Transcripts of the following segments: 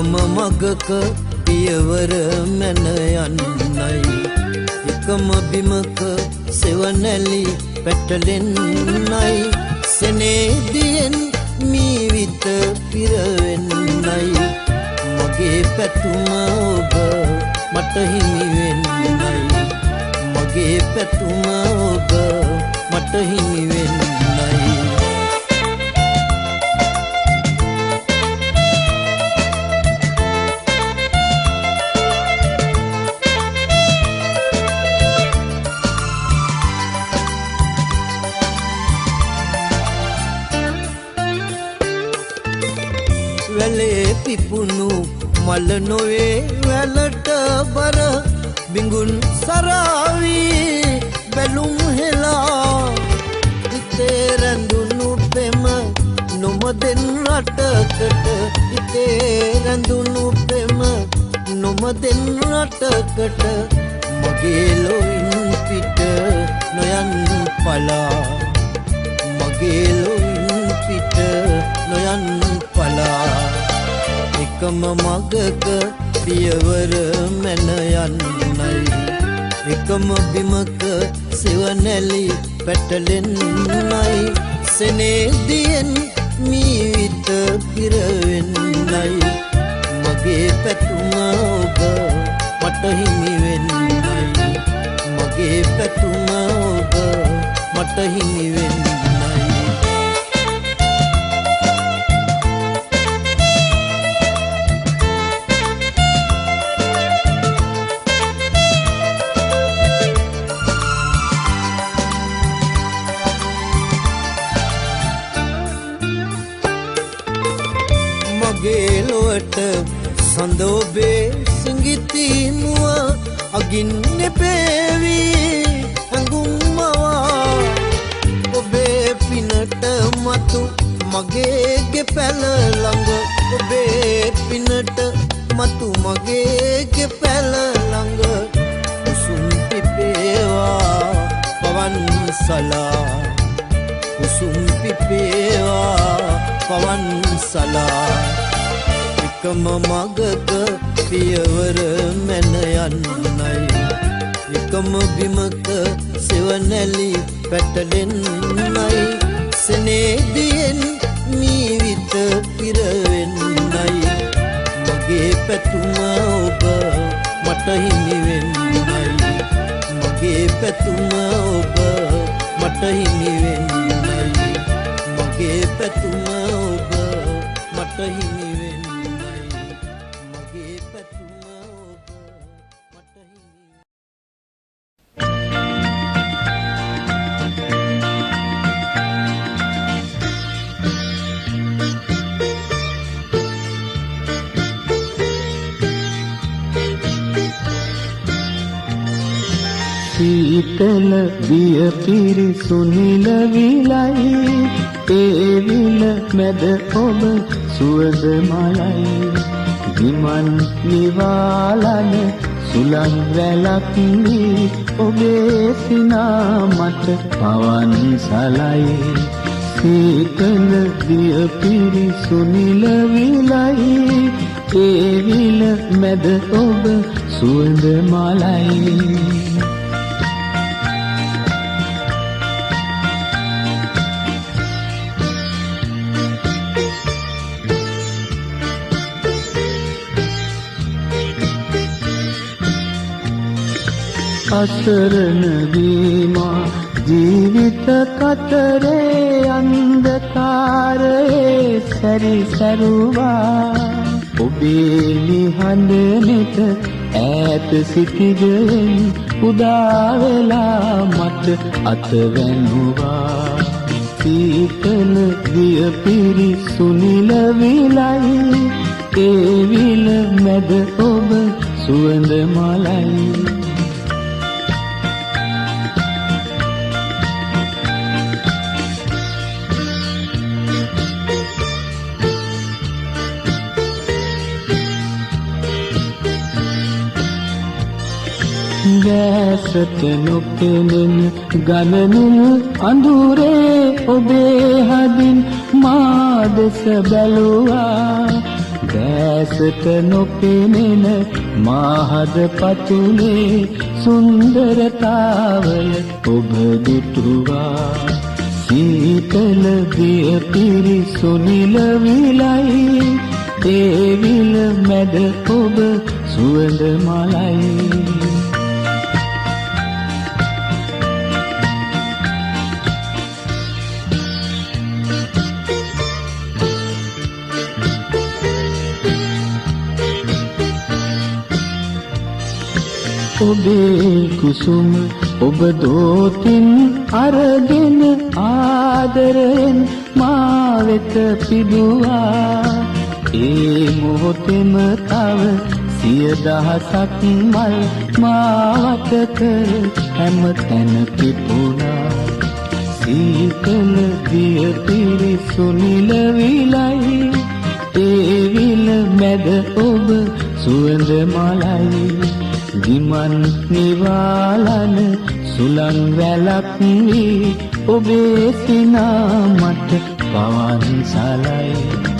එකම මගක පියවර මැන යන්නයි එකම බිමක සෙවණැලි පැටලෙන්නයි සෙනෙහදියෙන් මීවිත පිරවෙන්නයි මගේ පැතුම ඔබ මට හිමි වෙන්නයි මගේ පැතුම ඔබ මට හිමි වෙන්නයි වැලේ පිපුණු මල නොවේ වැලට බර බිඟුන් සරාවී බැලුම් හෙලා ඉතේ රැඳුණු පෙම නොමදෙන් රටකට ඉතේ රැඳුණු පෙම නොමදෙන් රටකට මගේ ලොවින් පිට නොයන් පලා මගේ ලොවින් පිට නොයන් පලා එකම මගක පියවර මැන යන්නයි එකම බිමක සෙවණැලි පැටලෙන්නයි සෙනෙහදියෙන් මීවිත පිරවෙන්නයි මගේ පැතුම ඔබ මට හිමි වෙන්නයි මගේ පැතුම ඔබ මට හිමි වෙන්නයි මගේ ලොවට සඳ ඔබේ සිඟිති මුව අගින් නෙපේවි ඇඟුම් මවා ඔබේ පිනට මතු මගේ ගෙපැල ළඟ ඔබේ පිනට මතු මගේ ගෙපැල ළඟ කුසුම් පිපේවා පවන් සලා කුසුම් පිපේවා පවන් සලා එකම මගක පියවර මැන යන්නයි එකම බිමක සෙවණැලි පැටලෙන්නයි සෙනෙහදියෙන් මීවිත පිරවෙන්නයි මගේ පැතුම ඔබ මට හිමි වෙන්නයි මගේ පැතුම ඔබ මට හිමි වෙන්නයි මගේ පැතුම ඔබ මට හිමි සීතල දිය පිරිසුනිල විලයි ඒ විල මැද ඔබ සුවඳ මලයි විමන් නිවාලන සුලං රැලක් වී ඔබේ සිනා මත පවන් සලයි සීතල දිය පිරිසුනිල විලයි ඒ විල මැද ඔබ සුවඳ මලයි අසරණ වීමා ජීවිත කතරේ අන්ධකාරයේ සැරිසරුවා ඔබේ නිහඬ නෙත ඈත සිටිගෙන උදා වෙලා මට අතවැන්නුවා සීතල දිය පිරිසුනිල විලයි ඒ විල මැද ඔබ සුවඳ මලයි ගෑසට නොපෙනෙන ගණනින් අඳුරේ ඔබේ හදින් මා දෙස බැලුවා දැසට නොපෙනෙන මාහද පතුලේ සුන්දරතාවය ඔබ දුටුවා. සීතල දිය පිරිසුනිල විලයි, ඒ විල මැද ඔබ සුවඳ මලයි. ඔබේ කුසුම ඔබ දෝතින් අරගෙන ආදරයෙන් මා වෙත පිදුවා. ඒ මොහොතෙම තව 100,000ක් මල් මා වත කර හැම තැන පිපුණා. සීතල දිය පිරිසුනිල විලයි, ඒ විල මැද ඔබ සුවඳ මලයි. විමන් නිවාලන සුලං වැලක් වී ඔබේ සිනා මට පවන් සලයි.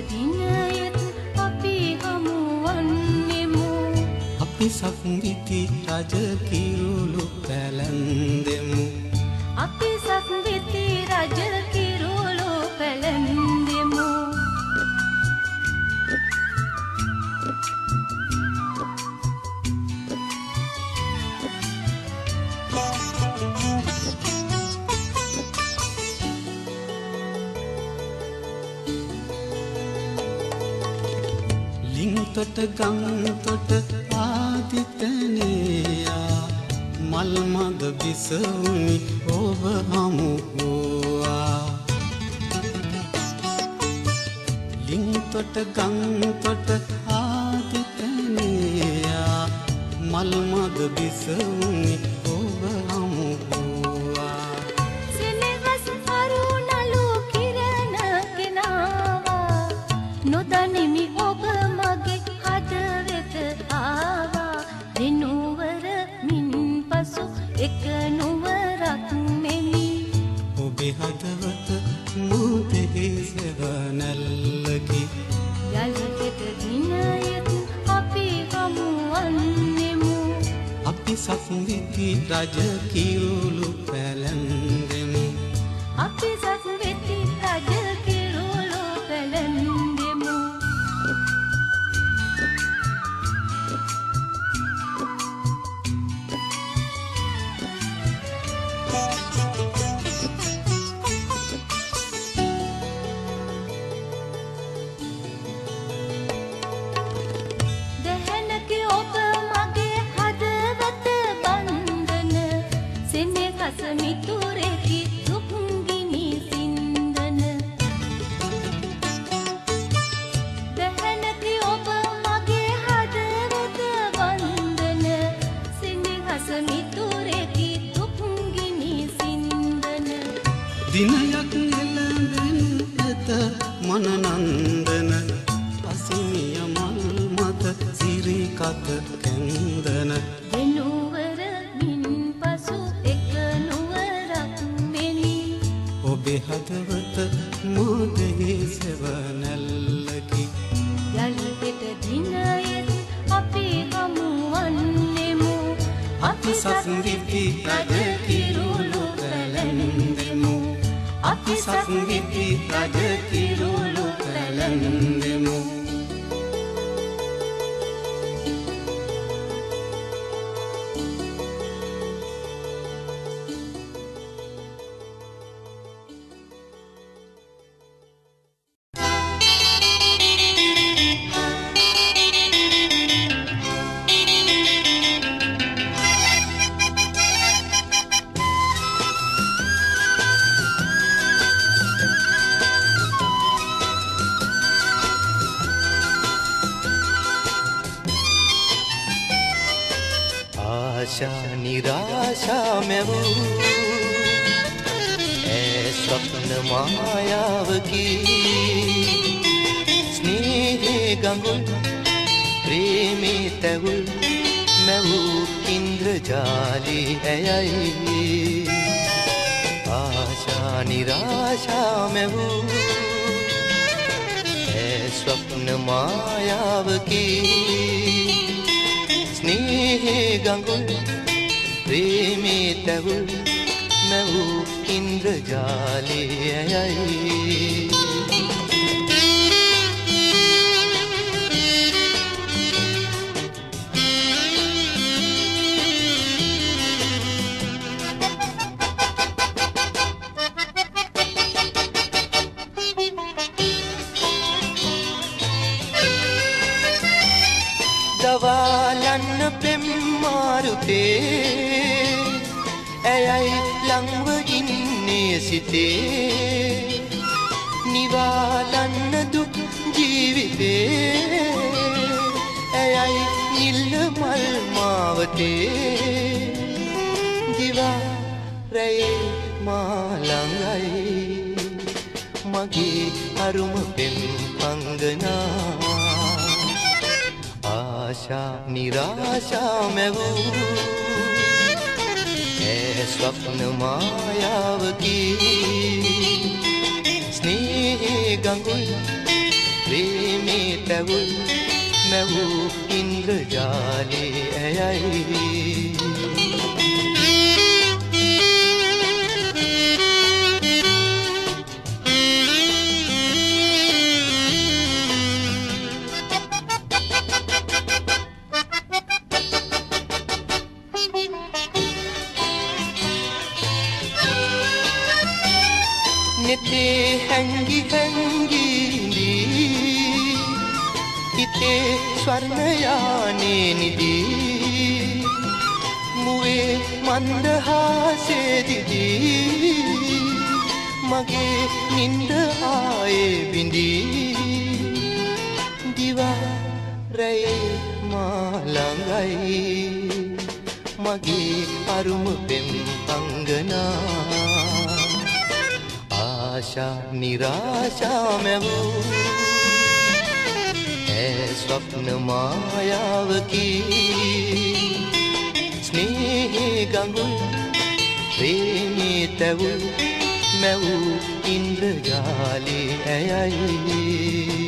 දිනයත් අපි හමුවන්නෙමු. අපි සක්විති රජ කිරුළු පැලැන්දෙමු. අපි සක්විති රජ කිරුළු පැලැන්දෙමු. ලිංතොට ගංතොට ආදිතනයා මල් මද බිසවුනි ඔබ හමු වූවා. ලිංතොට ගංතොට ආදිතනයා මල් මද බිසවුනි ඔබ හමු වූවා. සෙනෙහස් අරුණලු කිරණ ගෙනාවා. නොදනිමි ඔබ මගේ හදවත ආවා. දෙනුවර මින් පසු එක නුවරක් මෙනි. ඔබේ හදවත මුදෙහි සෙවනැල්ලකි. යලිහෙට දිනයත් අපි හමුවන්නෙමු. අපි සක්විති රජ කිරුළු පැලැන්දෙමු. අපි සක්විති රජ කිරුළු පැලැන්දෙමු. දැහැනක ඔබ මගේ හදවත බන්ධන. සෙනෙහස මිතුරෙකි දුක්ගිනි සින්දන. දැහැනක ඔබ මගේ හදවත බන්ධන. සෙනෙහස මිතුරෙකි දුක්ගිනි සින්දන. දිනයක් එළඹෙන ඇත මනනන්දන. අසිමිය මල් මත සිරිකත කැන්දන. දෙනුවර මින් පසු එක නුවරක් මෙනි. ඔබේ හදවත මුදෙහි සෙවනැල්ලකි. යලිහෙට දිනයත් අපි හමුවන්නෙමු. අපි සක්විති රජ කිරුළු පැලැන්දෙමු. අපි සක්විති රජ කිරුළු පැලැන්දෙමු. आशा निराशा में वो स्वप्न मायाव की स्नेह गंगुल प्रेमी तहुल मैं वो इंद्रजाली है आशा निराशा में वो स्वप्न मायाव की स्नेह गंगुल प्रेमी तहुल मैं वो इंद्रजाली දවාලන්න පෙම් මාරුතේ ඇයයි ලංව ඉන්නේ සිතේ නිවාලන්න දුක් ජීවිතේ ඇයයි නිල්ල මල් මාවතේ දිවා රැයේ මා ළඟයි මගේ අරුම පෙම් අංගනා आशा निराशा में वो है स्वप्न मायाव की स्नेह गंगुल ප්‍රේමේ තැවුල් මැවූ ඉන්ද්‍රජාලේ ඇයයි නෙතේ හැංගි හැංගි ඉඳී හිතේ ස්වර්ණ යානේ නිදී මුවේ මන්දහාසේ දිදී මගේ නින්ද ආයේ බිඳී දිවා රැයේ මා ළඟයි මගේ අරුම පෙම් අංගනා आशा निराशा में वो है स्वप्न मायाव की स्नेह गंगुल प्रेमी तवुल मैं वो इंद्रजाले आई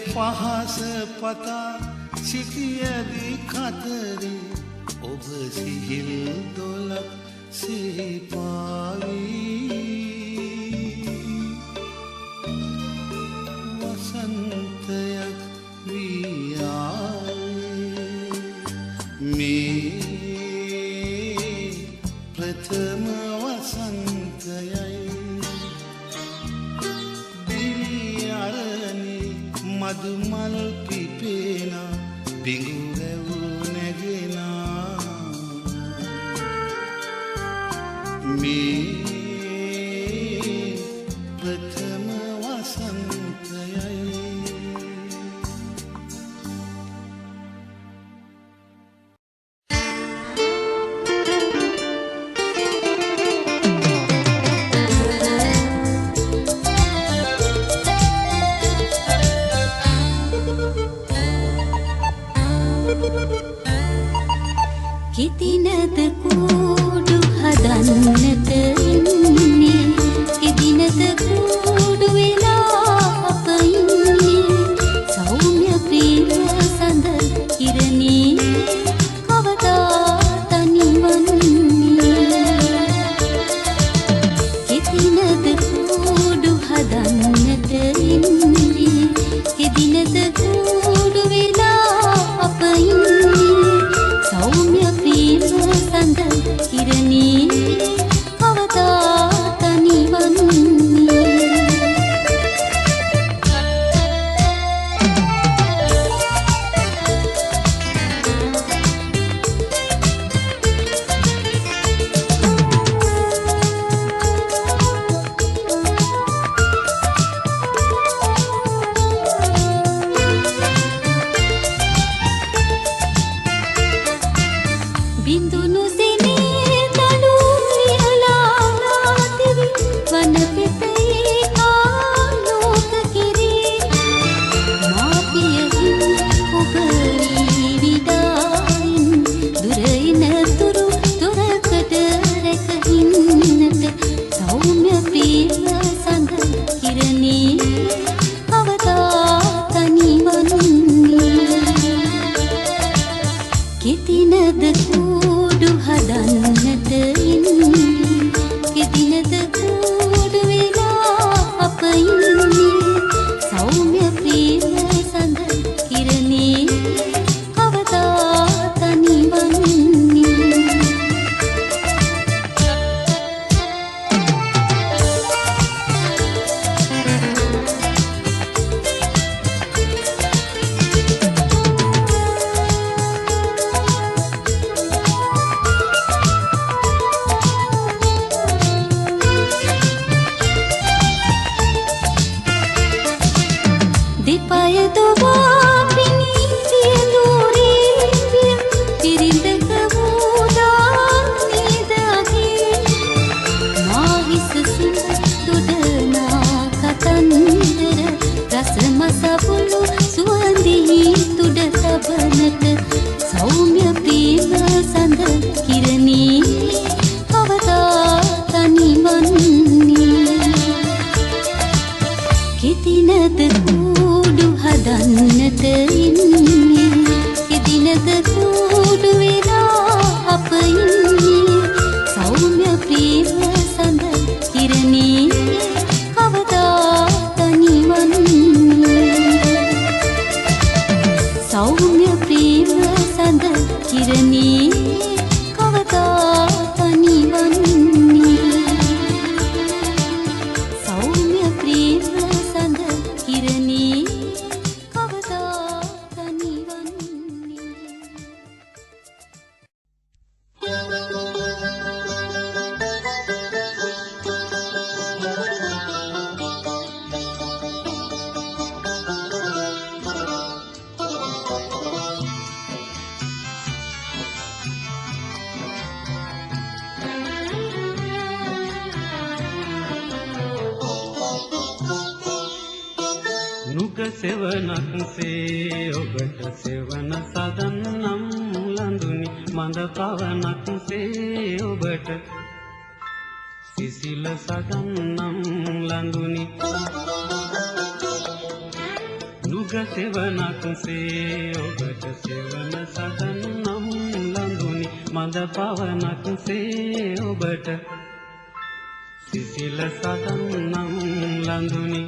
පහස පතා සිටියදී කතරේ ඔබ සිහිල් දොලක් සිපාවී වසන්තයක් වී ආවේ මේ ප්‍රථම වසන්තයයි මදුමල් පිපෙන බිඟුරැව් නැගෙන මේ ප්‍රථම වසන්තයයි කිරණේ කවදා තනිවන්නේ බිඳුනු සිනේ තලු ලියලා නාතිවි වන පෙතේ ආලෝක කිරී මා පියහින් ඔබ විදායින් දුරින් තුරු දුරකට රැකහින්නට සෞම්‍ය ප්‍රිය සඳ කිරණේ කවදා තනිවන්නේ කෙතිනද කූඩු හදන්නට ඉන්නේ කෙතිනද කූඩු වෙලා අප ඉන්නේ සෞම්‍ය ප්‍රිය සඳ කිරණේ කවදා තනිවන්නේ දෙපය දොවා පිණී සියලුරේ පිරිඳක වූදා නේද අගේ මා හිස සිඳ තුඩනා කතන්දර රසමස පුළු සුවඳෙහි තුඩ තබනට සෞම්‍ය ප්‍රේම සඳ කිරණේ කවදා තනිවන්නේ කෙතිනද කූඩු හදන්නට ඉන්නේ කෙතිනද කූඩු වෙලා අප ඉන්නේ සෞම්‍ය ප්‍රේම සඳ කිරණේ කවදා තනිවන්නේ සෞම්‍ය ප්‍රේම සඳ කිරණේ කවදා තනිවන්නේ සෞම්‍ය ප්‍රේම සඳ කිරණේ කවදා තනිවන්නේ නුග සෙවණක්සේ ඔබට සෙවණ සදන්නම් ලඳුනි මඳ පවණක්සේ ඔබට සිසිල සදන්නම් ලඳුනි නුග සෙවණක්සේ ඔබට සෙවණ සදන්නම් ලඳුනි මඳ පවණක්සේ ඔබට සිසිල සදන්නම් ලඳුනි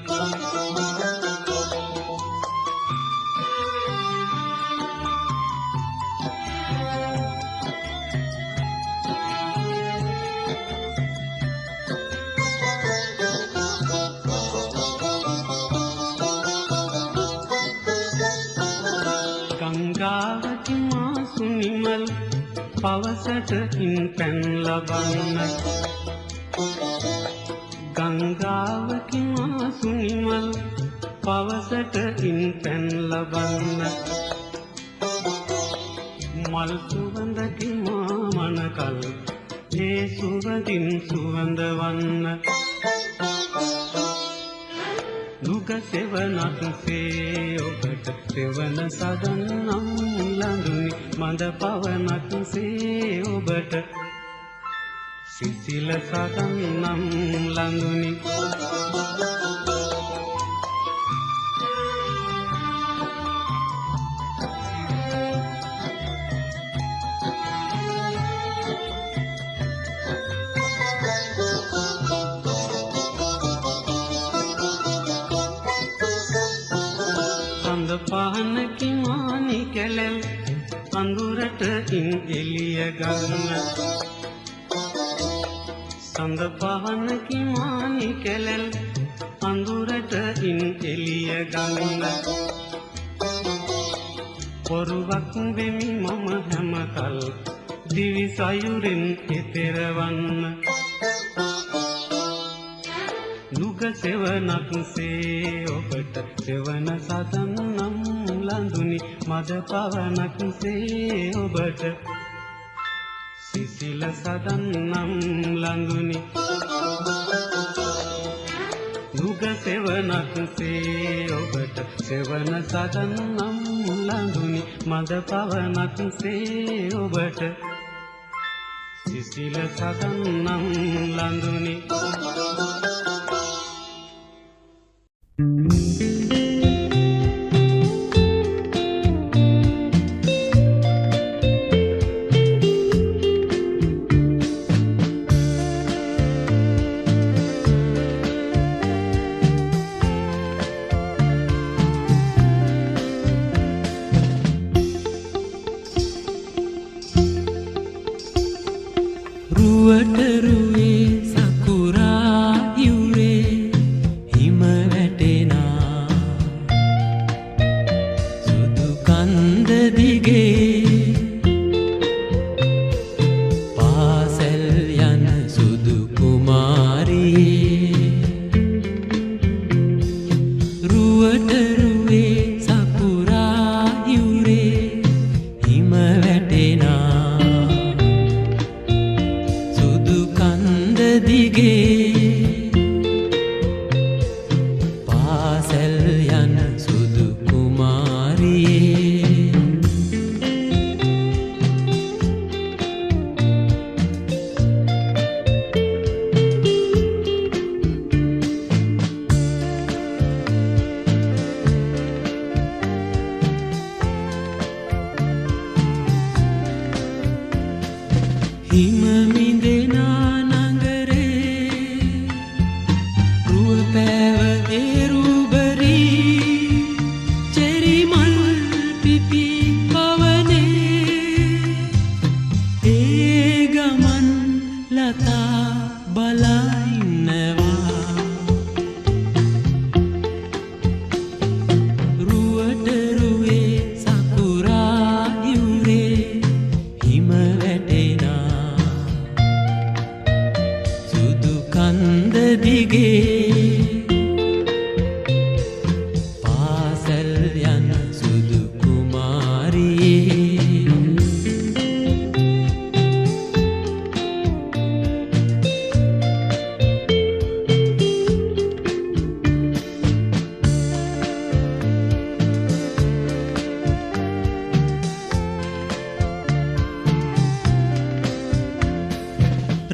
ගංගාවක මාසුනිමල් පවසට ඉන් පැන් ලබන්න ගංගාවක මාසුනිමල් පවසට ඉන් පැන් ලබන්න මල් සුවඳකි මාමනකල් ඒ සුවඳින් සුවඳවන්න නුග සෙවණක්සේ ඔබට සෙවණ සදන්නම් ලඳුනි මඳ පවණක්සේ ඔබට සිසිල සදන්නම් ලඳුනි පහනකි මානි කැලෙල් අඳුරට ඉන් එළිය ගන්න සඳ පහන කිමානි කෙලෙල් අඳුරට ඉන් එළිය ගන්න පොරුවක් වෙමි මම හැමකල් දිවි සයුරින් එතරවන්න නුග සෙවණක් සේ ඔබට සෙවණ සදන් නම් ලඳුනි මද පවණක් සේ ඔබට සිසිල සදන් නම් ලඳුනි නුග සෙවණක් සේ ඔබට සෙවණ සදන් නම් ලඳුනි මද පවණක් සේ ඔබට සිසිල සදන් නම් ලඳුනි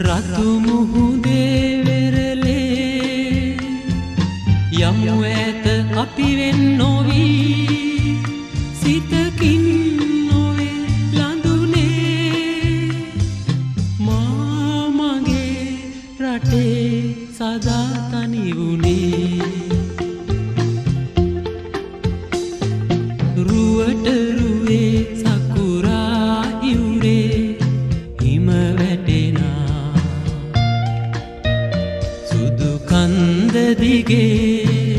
රතු මුහුදේ වෙරළේ යමු ඇත අපි වෙන් නොවී සිතකින් නොවේ ලඳුනේ මා මගේ රටේ සදා තනි වුණේ රුවට රුවේ සකුරා ඉවුරේ හිම වැටෙනා කන්ද දිගේ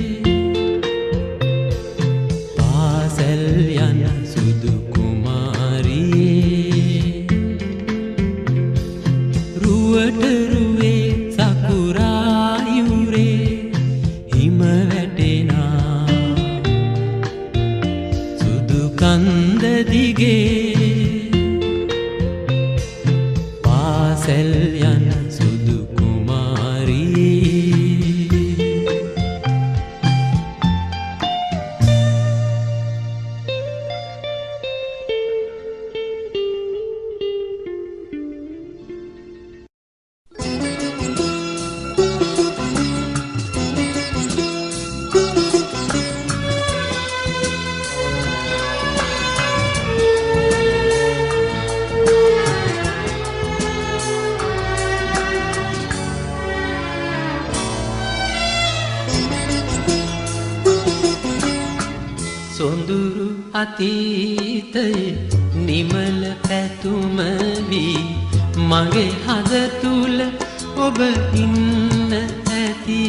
පාසල් යන සුදු කුමාරියේ රුවට රුවේ සකුරා යුරේ හිම වැටෙනා සුදු කන්ද දිගේ පාසල් යන සුදු සොඳුරු අතීතයේ නිමල පැතුම වී මගේ හද තුල ඔබ ඉන්න ඇති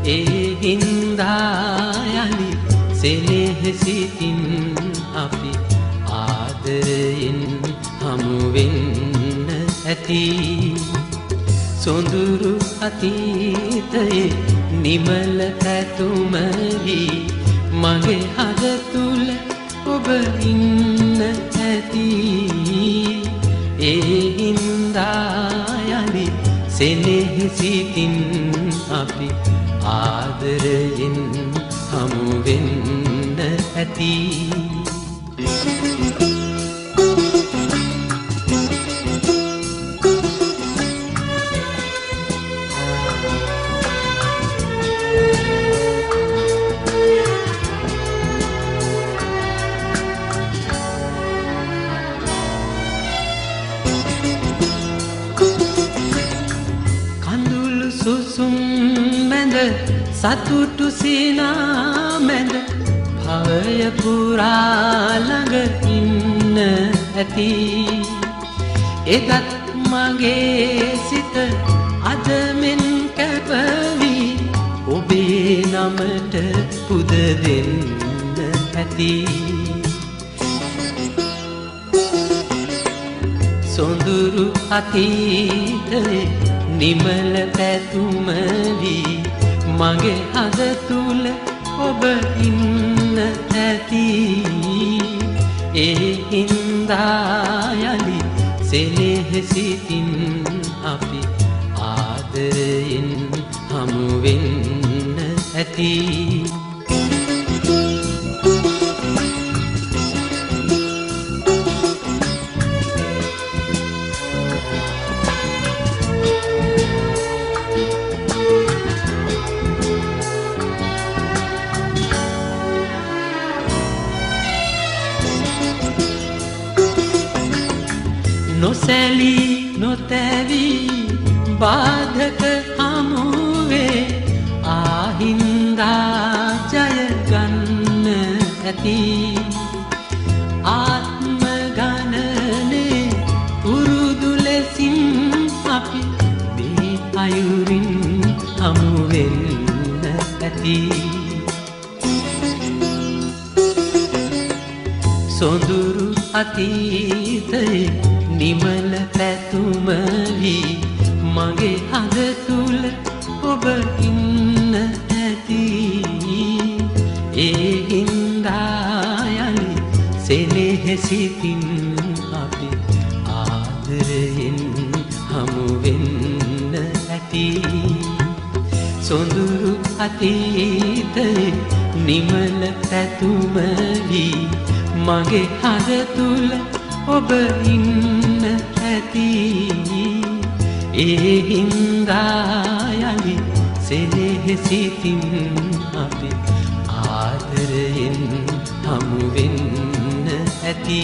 ඒ හින්දා යලි සෙනෙහසිතින් අපි ආදරයෙන් හමු වෙන්න ඇති සොඳුරු අතීතයේ නිමල පැතුම වී මගේ හද තුල ඔබ ඉන්න ඇති ඒ හින්දා යලි සෙනෙහසිතින් අපි ආදරයෙන් හමු වෙන්න ඇති සුසුම් මැද සතුටු සිනා මැද භවය පුරා ළඟ ඉන්න ඇති එදත් මගේ සිත අද මෙන් කැපවි ඔබේ නමට පුද දෙන්න ඇති සොඳුරු අතීතයේ නිමල පැතුම වී මගේ හද තුල ඔබ ඉන්න ඇති ඒ හින්දා යලි සෙනෙහසිතින් අපි ආදරයෙන් හමු වෙන්න ඇති නොසැලී නොතැවී බාධක හමුවේ ආහින්දා ජය ගන්න ඇති ආත්ම ගණනේ පුරුදු ලෙසින් අපි මේ අයුරින් හමු වෙන්න ඇති සොඳුරු අතීතයේ නිමල පැතුම වී මගේ හද තුල ඔබ ඉන්න ඇති ඒ හින්දා යලි සෙනෙහසිතින් අපි ආදරයෙන් හමු වෙන්න ඇති සොඳුරු අතීතයේ නිමල පැතුම වී මගේ හද තුල ඔබ ඉන්න ඇති ඒ හින්දා යලි සෙනෙහසිතින් අපි ආදරයෙන් හමු වෙන්න ඇති